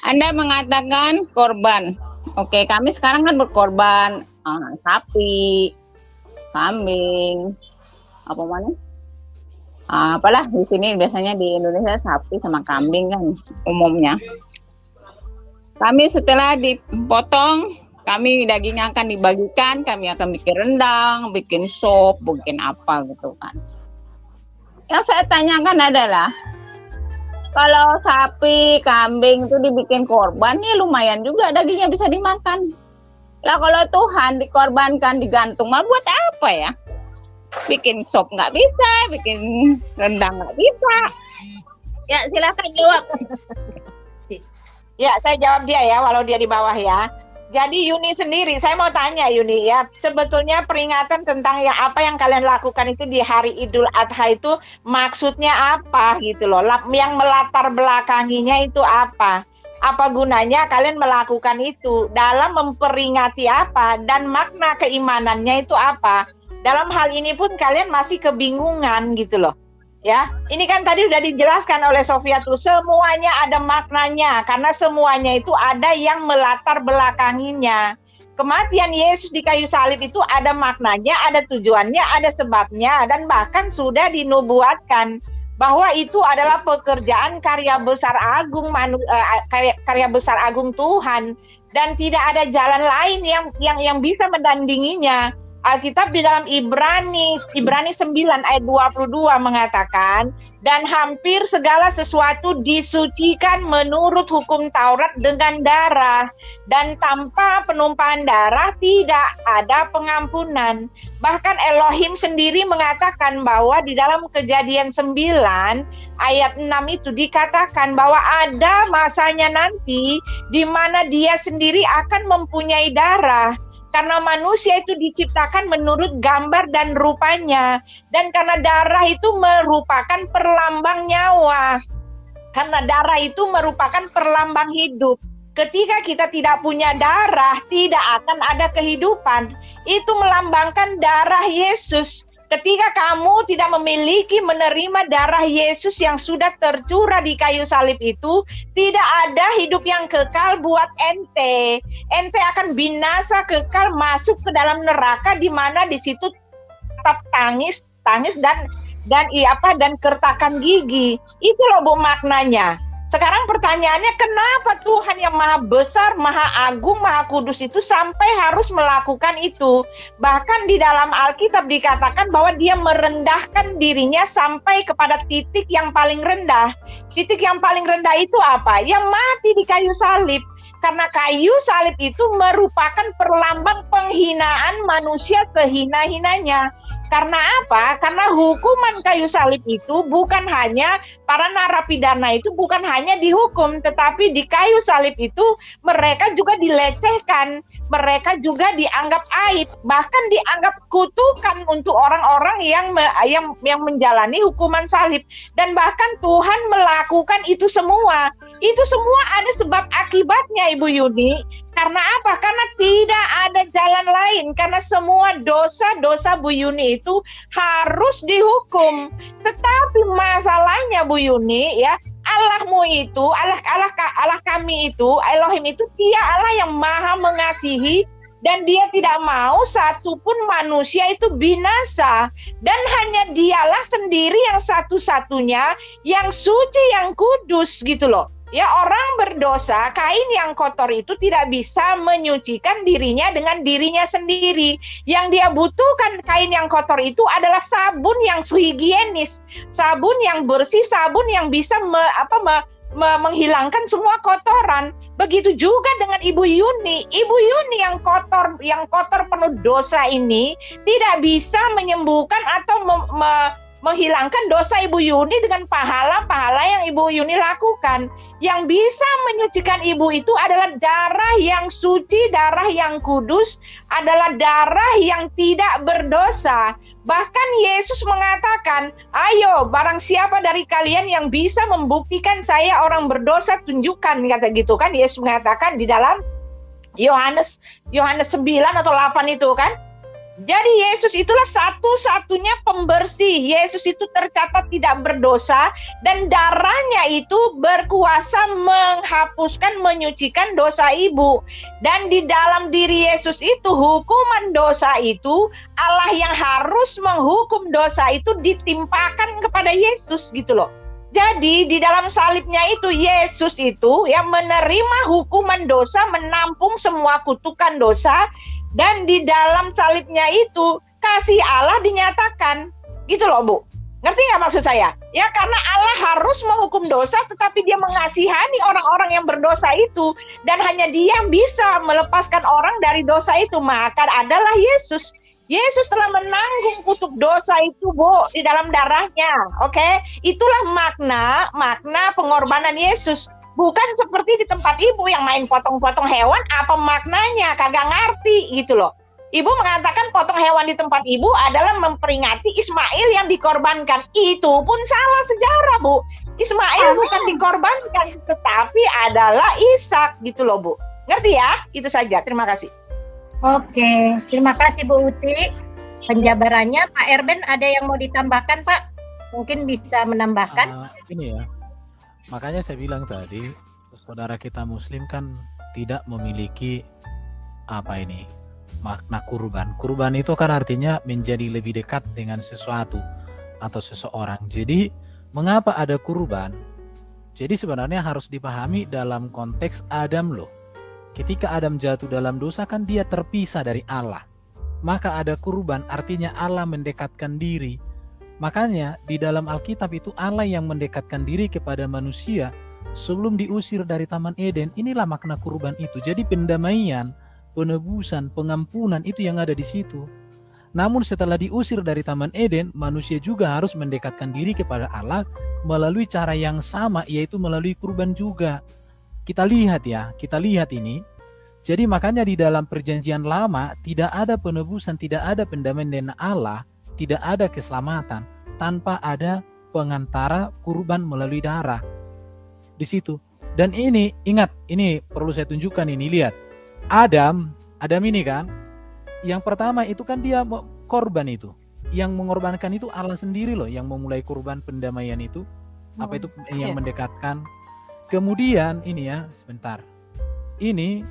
Anda mengatakan korban. Oke, kami sekarang kan berkorban sapi, kambing, apa mana? Apalah di sini biasanya di Indonesia sapi sama kambing kan umumnya. Kami setelah dipotong, kami dagingnya akan dibagikan, kami akan bikin rendang, bikin sop, bikin apa gitu kan. Yang saya tanyakan adalah, kalau sapi, kambing itu dibikin korban, ya lumayan juga dagingnya bisa dimakan. Lah kalau Tuhan dikorbankan, digantung, malah buat apa ya? Bikin sop nggak bisa, bikin rendang nggak bisa. Ya silakan jawab. Ya, saya jawab dia ya, walau dia di bawah ya. Jadi Yuni sendiri, saya mau tanya Yuni ya, sebetulnya peringatan tentang apa yang kalian lakukan itu di hari Idul Adha itu maksudnya apa gitu loh, yang melatar belakanginya itu apa? Apa gunanya kalian melakukan itu, dalam memperingati apa, dan makna keimanannya itu apa? Dalam hal ini pun kalian masih kebingungan gitu loh. Ya, ini kan tadi udah dijelaskan oleh Sofia tuh, semuanya ada maknanya, karena semuanya itu ada yang melatar belakanginya. Kematian Yesus di kayu salib itu ada maknanya, ada tujuannya, ada sebabnya, dan bahkan sudah dinubuatkan bahwa itu adalah pekerjaan karya besar agung karya besar agung Tuhan, dan tidak ada jalan lain yang bisa mendandinginya. Alkitab di dalam Ibrani 9 ayat 22 mengatakan, dan hampir segala sesuatu disucikan menurut hukum Taurat dengan darah, dan tanpa penumpahan darah tidak ada pengampunan. Bahkan Elohim sendiri mengatakan bahwa di dalam Kejadian 9 ayat 6 itu dikatakan bahwa ada masanya nanti di mana dia sendiri akan mempunyai darah. Karena manusia itu diciptakan menurut gambar dan rupanya. Dan karena darah itu merupakan perlambang nyawa. Karena darah itu merupakan perlambang hidup. Ketika kita tidak punya darah, tidak akan ada kehidupan. Itu melambangkan darah Yesus. Ketika kamu tidak memiliki menerima darah Yesus yang sudah tercurah di kayu salib itu, tidak ada hidup yang kekal buat ente. Ente akan binasa kekal masuk ke dalam neraka, di mana di situ tetap tangis dan kertakan gigi. Itu loh Bu maknanya. Sekarang pertanyaannya, kenapa Tuhan yang maha besar, maha agung, maha kudus itu sampai harus melakukan itu? Bahkan di dalam Alkitab dikatakan bahwa dia merendahkan dirinya sampai kepada titik yang paling rendah. Titik yang paling rendah itu apa? Yang mati di kayu salib. Karena kayu salib itu merupakan perlambang penghinaan manusia sehina-hinanya. Karena apa? Karena hukuman kayu salib itu bukan hanya para narapidana itu bukan hanya dihukum, tetapi di kayu salib itu mereka juga dilecehkan, mereka juga dianggap aib, bahkan dianggap kutukan untuk orang-orang yang menjalani hukuman salib. Dan bahkan Tuhan melakukan itu semua. Itu semua ada sebab akibatnya, Ibu Yuni. Karena apa? Karena tidak ada jalan lain. Karena semua dosa-dosa Bu Yuni itu harus dihukum. Tetapi masalahnya Bu Yuni ya, Allahmu itu, Allah kami itu, Elohim itu dia Allah yang maha mengasihi, dan dia tidak mau satupun manusia itu binasa. Dan hanya dialah sendiri yang satu-satunya yang suci, yang kudus gitu loh. Ya, orang berdosa, kain yang kotor itu tidak bisa menyucikan dirinya dengan dirinya sendiri. Yang dia butuhkan kain yang kotor itu adalah sabun yang higienis, sabun yang bersih, sabun yang bisa menghilangkan semua kotoran. Begitu juga dengan Ibu Yuni. Ibu Yuni yang kotor penuh dosa ini tidak bisa menyembuhkan atau menghilangkan dosa Ibu Yuni dengan pahala-pahala yang Ibu Yuni lakukan. Yang bisa menyucikan Ibu itu adalah darah yang suci, darah yang kudus, adalah darah yang tidak berdosa. Bahkan Yesus mengatakan, ayo barang siapa dari kalian yang bisa membuktikan saya orang berdosa, tunjukkan, kata gitu kan. Yesus mengatakan di dalam Yohanes 9 atau 8 itu kan. Jadi Yesus itulah satu-satunya pembersih. Yesus itu tercatat tidak berdosa dan darahnya itu berkuasa menghapuskan, menyucikan dosa ibu. Dan di dalam diri Yesus itu hukuman dosa itu, Allah yang harus menghukum dosa itu ditimpakan kepada Yesus gitu loh. Jadi di dalam salibnya itu Yesus itu yang menerima hukuman dosa, menampung semua kutukan dosa. Dan di dalam salibnya itu kasih Allah dinyatakan. Gitu loh Bu. Ngerti nggak maksud saya? Ya karena Allah harus menghukum dosa tetapi dia mengasihani orang-orang yang berdosa itu. Dan hanya dia yang bisa melepaskan orang dari dosa itu. Maka adalah Yesus. Yesus telah menanggung kutuk dosa itu Bu di dalam darahnya. Oke? Itulah makna pengorbanan Yesus. Bukan seperti di tempat ibu yang main potong-potong hewan, apa maknanya? Kagak ngerti gitu loh. Ibu mengatakan potong hewan di tempat ibu adalah memperingati Ismail yang dikorbankan. Itu pun salah sejarah, Bu. Ismail bukan dikorbankan, tetapi adalah Ishak gitu loh, Bu. Ngerti ya? Itu saja. Terima kasih. Oke, terima kasih Bu Uti. Penjabarannya, Pak Erben ada yang mau ditambahkan, Pak? Mungkin bisa menambahkan. Ini ya. Makanya saya bilang tadi, saudara kita Muslim kan tidak memiliki makna kurban. Kurban itu kan artinya menjadi lebih dekat dengan sesuatu atau seseorang. Jadi mengapa ada kurban? Jadi sebenarnya harus dipahami dalam konteks Adam loh. Ketika Adam jatuh dalam dosa kan dia terpisah dari Allah. Maka ada kurban artinya Allah mendekatkan diri. Makanya di dalam Alkitab itu Allah yang mendekatkan diri kepada manusia sebelum diusir dari Taman Eden. Inilah makna kurban itu. Jadi pendamaian, penebusan, pengampunan itu yang ada di situ. Namun setelah diusir dari Taman Eden, manusia juga harus mendekatkan diri kepada Allah melalui cara yang sama, yaitu melalui kurban juga. Kita lihat ini. Jadi makanya di dalam perjanjian lama tidak ada penebusan, tidak ada pendamaian dengan Allah, tidak ada keselamatan tanpa ada pengantara kurban melalui darah di situ. Dan ini ingat, ini perlu saya tunjukkan ini, lihat. Adam ini kan yang pertama itu kan dia korban itu. Yang mengorbankan itu Allah sendiri loh yang memulai kurban pendamaian itu. Apa itu yang mendekatkan. Kemudian ini ya, sebentar. Ini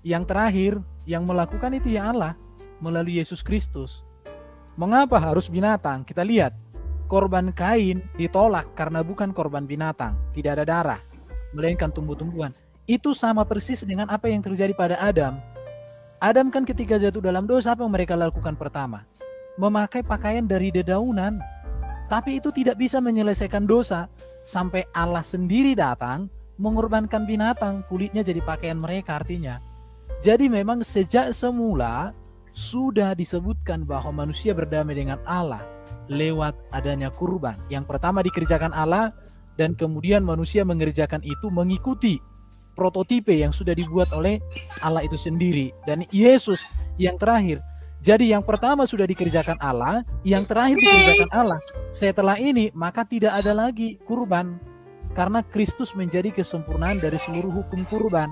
yang terakhir yang melakukan itu ya Allah melalui Yesus Kristus. Mengapa harus binatang? Kita lihat, korban Kain ditolak karena bukan korban binatang, tidak ada darah, melainkan tumbuh-tumbuhan. Itu sama persis dengan apa yang terjadi pada Adam. Adam kan ketika jatuh dalam dosa, apa yang mereka lakukan pertama? Memakai pakaian dari dedaunan. Tapi itu tidak bisa menyelesaikan dosa, sampai Allah sendiri datang mengorbankan binatang, kulitnya jadi pakaian mereka artinya. Jadi memang sejak semula sudah disebutkan bahwa manusia berdamai dengan Allah lewat adanya kurban. Yang pertama dikerjakan Allah dan kemudian manusia mengerjakan itu mengikuti prototipe yang sudah dibuat oleh Allah itu sendiri. Dan Yesus yang terakhir. Jadi yang pertama sudah dikerjakan Allah, yang terakhir dikerjakan Allah. Setelah ini maka tidak ada lagi kurban karena Kristus menjadi kesempurnaan dari seluruh hukum kurban.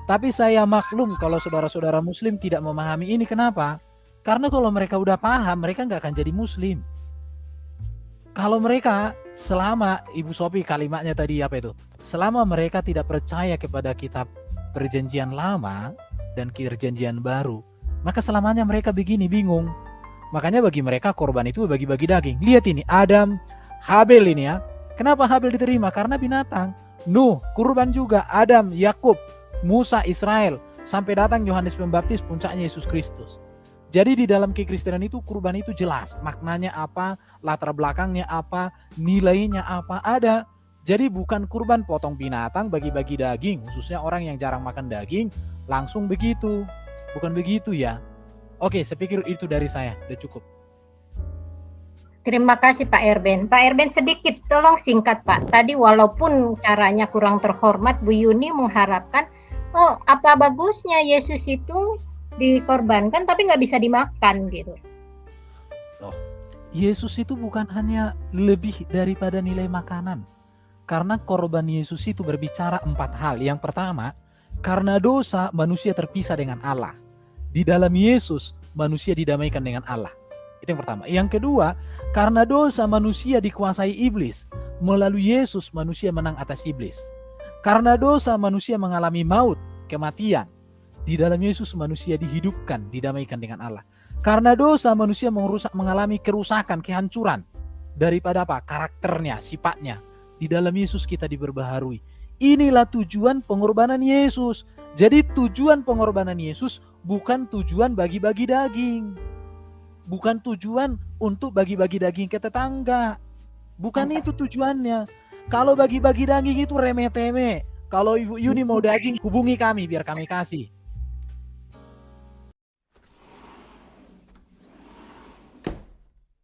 Tapi saya maklum kalau saudara-saudara Muslim tidak memahami ini. Kenapa? Karena kalau mereka udah paham, mereka nggak akan jadi Muslim. Kalau mereka selama, Ibu Sophie kalimatnya tadi apa itu? Selama mereka tidak percaya kepada kitab perjanjian lama dan perjanjian baru, maka selamanya mereka begini, bingung. Makanya bagi mereka korban itu bagi-bagi daging. Lihat ini, Adam, Habel ini ya. Kenapa Habel diterima? Karena binatang. Nuh, kurban juga. Adam, Yakub, Musa, Israel, sampai datang Yohanes Pembaptis, puncaknya Yesus Kristus. Jadi di dalam kekristenan itu kurban itu jelas maknanya apa, latar belakangnya apa, nilainya apa, ada. Jadi bukan kurban potong binatang bagi-bagi daging, khususnya orang yang jarang makan daging langsung begitu. Bukan begitu ya. Oke, saya pikir itu dari saya, udah cukup. Terima kasih Pak Erben. Pak Erben sedikit tolong singkat Pak. Tadi walaupun caranya kurang terhormat, Bu Yuni mengharapkan apa bagusnya Yesus itu dikorbankan tapi nggak bisa dimakan gitu. Loh, Yesus itu bukan hanya lebih daripada nilai makanan. Karena korban Yesus itu berbicara 4 hal. Yang pertama, karena dosa manusia terpisah dengan Allah. Di dalam Yesus manusia didamaikan dengan Allah. Itu yang pertama. Yang kedua, karena dosa manusia dikuasai iblis. Melalui Yesus manusia menang atas iblis. Karena dosa manusia mengalami maut, kematian. Di dalam Yesus manusia dihidupkan, didamaikan dengan Allah. Karena dosa manusia mengalami kerusakan, kehancuran. Daripada apa? Karakternya, sifatnya. Di dalam Yesus kita diperbaharui. Inilah tujuan pengorbanan Yesus. Jadi tujuan pengorbanan Yesus bukan tujuan bagi-bagi daging. Bukan tujuan untuk bagi-bagi daging ke tetangga. Bukan itu tujuannya. Kalau bagi-bagi daging itu remeh-temeh. Kalau Ibu Yuni mau daging, hubungi kami biar kami kasih.